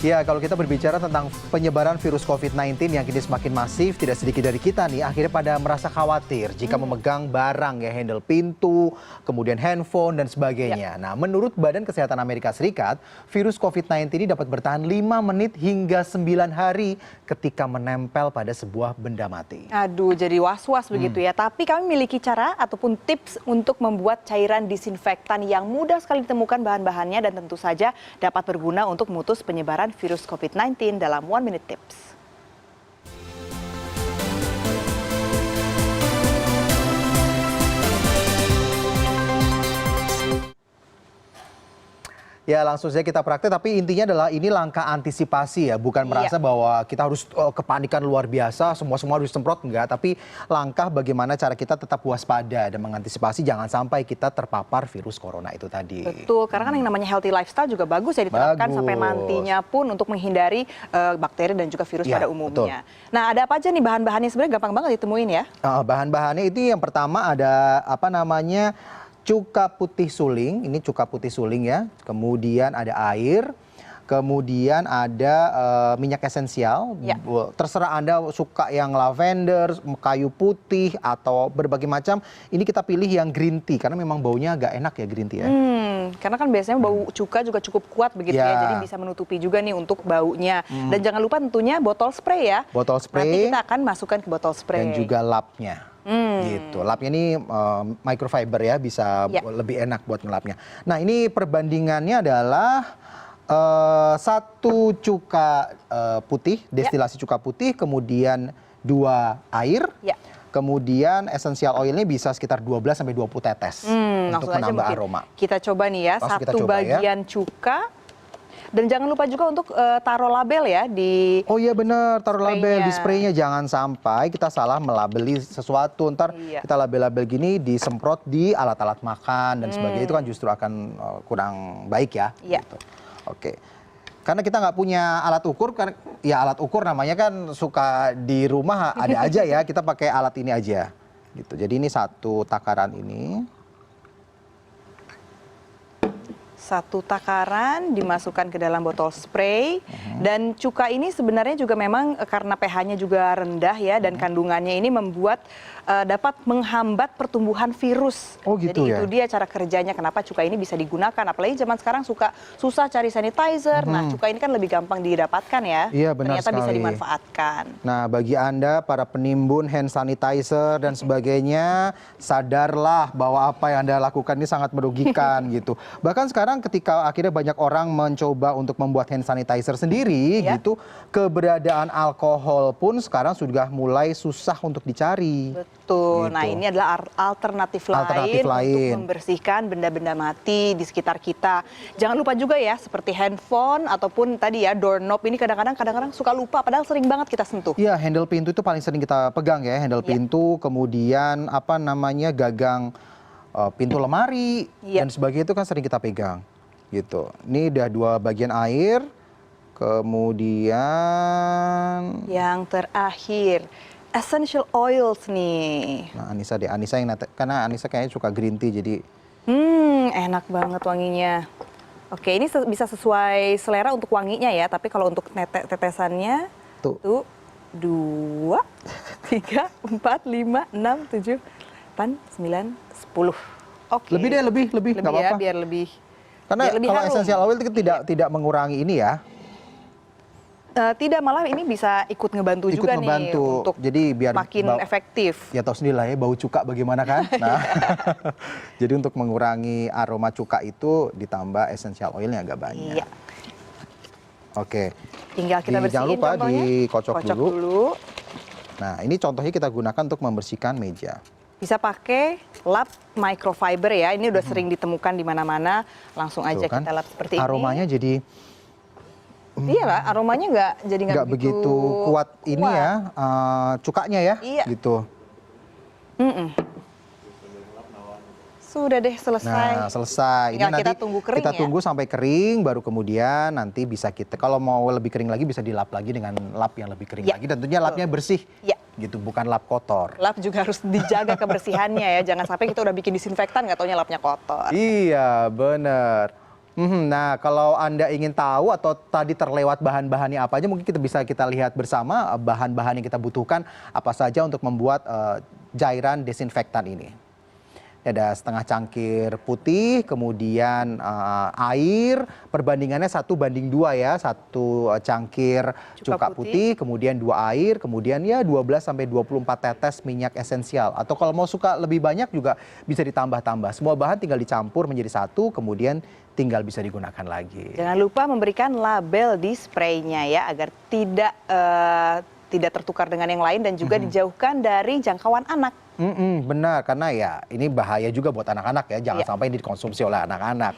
Ya, kalau kita berbicara tentang penyebaran virus COVID-19 yang kini semakin masif, tidak sedikit dari kita nih akhirnya pada merasa khawatir jika memegang barang ya, handle pintu, kemudian handphone dan sebagainya. Nah, menurut Badan Kesehatan Amerika Serikat, virus COVID-19 ini dapat bertahan 5 menit hingga 9 hari ketika menempel pada sebuah benda mati. Aduh, jadi was-was begitu ya. Tapi kami memiliki cara ataupun tips untuk membuat cairan disinfektan yang mudah sekali ditemukan bahan-bahannya dan tentu saja dapat berguna untuk memutus penyebaran virus COVID-19 dalam One Minute Tips. Ya, langsung saja kita praktek, tapi intinya adalah ini langkah antisipasi ya, bukan merasa bahwa kita harus kepanikan luar biasa, semua harus semprot, enggak. Tapi langkah bagaimana cara kita tetap waspada dan mengantisipasi jangan sampai kita terpapar virus corona itu tadi. Betul, karena kan yang namanya healthy lifestyle juga bagus ya diterapkan sampai nantinya pun untuk menghindari bakteri dan juga virus pada umumnya. Betul. Nah, ada apa aja nih bahan-bahannya, sebenarnya gampang banget ditemuin ya? Bahan-bahannya itu yang pertama ada cuka putih suling, ini cuka putih suling ya. Kemudian ada air, kemudian ada minyak esensial. Terserah Anda suka yang lavender, kayu putih atau berbagai macam. Ini kita pilih yang green tea karena memang baunya agak enak ya green tea ya. Karena kan biasanya bau cuka juga cukup kuat begitu ya, jadi bisa menutupi juga nih untuk baunya. Dan jangan lupa tentunya botol spray ya. Botol spray. Nanti kita akan masukkan ke botol spray. Dan juga lapnya. Gitu. Lapnya ini microfiber ya, bisa lebih enak buat ngelapnya. Nah, ini perbandingannya adalah 1 cuka putih, destilasi cuka putih, kemudian 2 air. Kemudian essential oilnya bisa sekitar 12-20 tetes untuk menambah aroma. Kita coba nih ya, satu bagian cuka. Dan jangan lupa juga untuk taruh label ya di Oh iya benar, taruh label di spraynya. Jangan sampai kita salah melabeli sesuatu. Ntar kita label-label gini disemprot di alat-alat makan dan sebagainya. Itu kan justru akan kurang baik ya. Gitu. Oke. Karena kita nggak punya alat ukur, ya alat ukur namanya kan suka di rumah ada aja ya. Kita pakai alat ini aja. Gitu. Jadi ini 1 takaran ini. 1 takaran dimasukkan ke dalam botol spray. Dan cuka ini sebenarnya juga memang karena pH-nya juga rendah ya, dan kandungannya ini membuat dapat menghambat pertumbuhan virus. Oh gitu. Jadi ya? itu dia cara kerjanya, kenapa cuka ini bisa digunakan. Apalagi zaman sekarang susah cari sanitizer. Nah, cuka ini kan lebih gampang didapatkan ya. Iya, benar Ternyata sekali. bisa dimanfaatkan. Nah, bagi Anda para penimbun hand sanitizer dan sebagainya, sadarlah bahwa apa yang Anda lakukan ini sangat merugikan gitu. Bahkan sekarang ketika akhirnya banyak orang mencoba untuk membuat hand sanitizer sendiri gitu, keberadaan alkohol pun sekarang sudah mulai susah untuk dicari. Betul. Gitu. Nah, ini adalah alternatif lain untuk membersihkan benda-benda mati di sekitar kita. Jangan lupa juga ya, seperti handphone ataupun tadi ya doorknob ini kadang-kadang suka lupa padahal sering banget kita sentuh. Iya, handle pintu itu paling sering kita pegang ya, handle pintu, kemudian gagang pintu lemari dan sebagainya itu kan sering kita pegang. Gitu. Ini udah 2 bagian air. Kemudian yang terakhir essential oils nih. Nah, Anissa yang karena Anissa kayaknya suka green tea jadi enak banget wanginya. Oke, ini bisa sesuai selera untuk wanginya ya, tapi kalau untuk tetesannya tuh 2 3 4 5 6 7 8 9 10. Oke. Lebih nggak apa-apa. Biar lebih. Karena lebih kalau harum. essential oil itu tidak mengurangi ini ya. Tidak, malah ini bisa ikut ngebantu juga nih untuk jadi biar makin efektif. Ya tahu sendiri lah ya, bau cuka bagaimana kan. Nah, jadi untuk mengurangi aroma cuka itu ditambah essential oilnya agak banyak. Oke. Tinggal kita bersihin. Jangan lupa dikocok dulu. Nah, ini contohnya kita gunakan untuk membersihkan meja. Bisa pakai lap microfiber ya. Ini udah sering ditemukan di mana-mana. Langsung aja kita lap seperti ini. Aromanya jadi iya lah, aromanya nggak begitu kuat ini ya, cukanya ya, gitu. Sudah deh, selesai. Nah, selesai. Ini nanti kita tunggu kering kita tunggu sampai kering, baru kemudian nanti bisa kita, kalau mau lebih kering lagi bisa dilap lagi dengan lap yang lebih kering lagi. Dan tentunya lapnya bersih, gitu, bukan lap kotor. Lap juga harus dijaga kebersihannya ya, jangan sampai kita udah bikin disinfektan nggak taunya lapnya kotor. Iya, bener. Nah, kalau Anda ingin tahu atau tadi terlewat bahan-bahannya apa aja, mungkin kita lihat bersama bahan-bahan yang kita butuhkan apa saja untuk membuat cairan desinfektan ini. Ini ada setengah cangkir putih, kemudian air, perbandingannya 1:2 ya, satu cangkir cuka putih, kemudian 2 air, kemudian ya 12 sampai 24 tetes minyak esensial. Atau kalau mau suka lebih banyak juga bisa ditambah-tambah. Semua bahan tinggal dicampur menjadi satu, kemudian tinggal bisa digunakan lagi. Jangan lupa memberikan label di spraynya ya, agar tidak tertukar dengan yang lain dan juga dijauhkan dari jangkauan anak. Benar, karena ya ini bahaya juga buat anak-anak ya, jangan sampai ini dikonsumsi oleh anak-anak.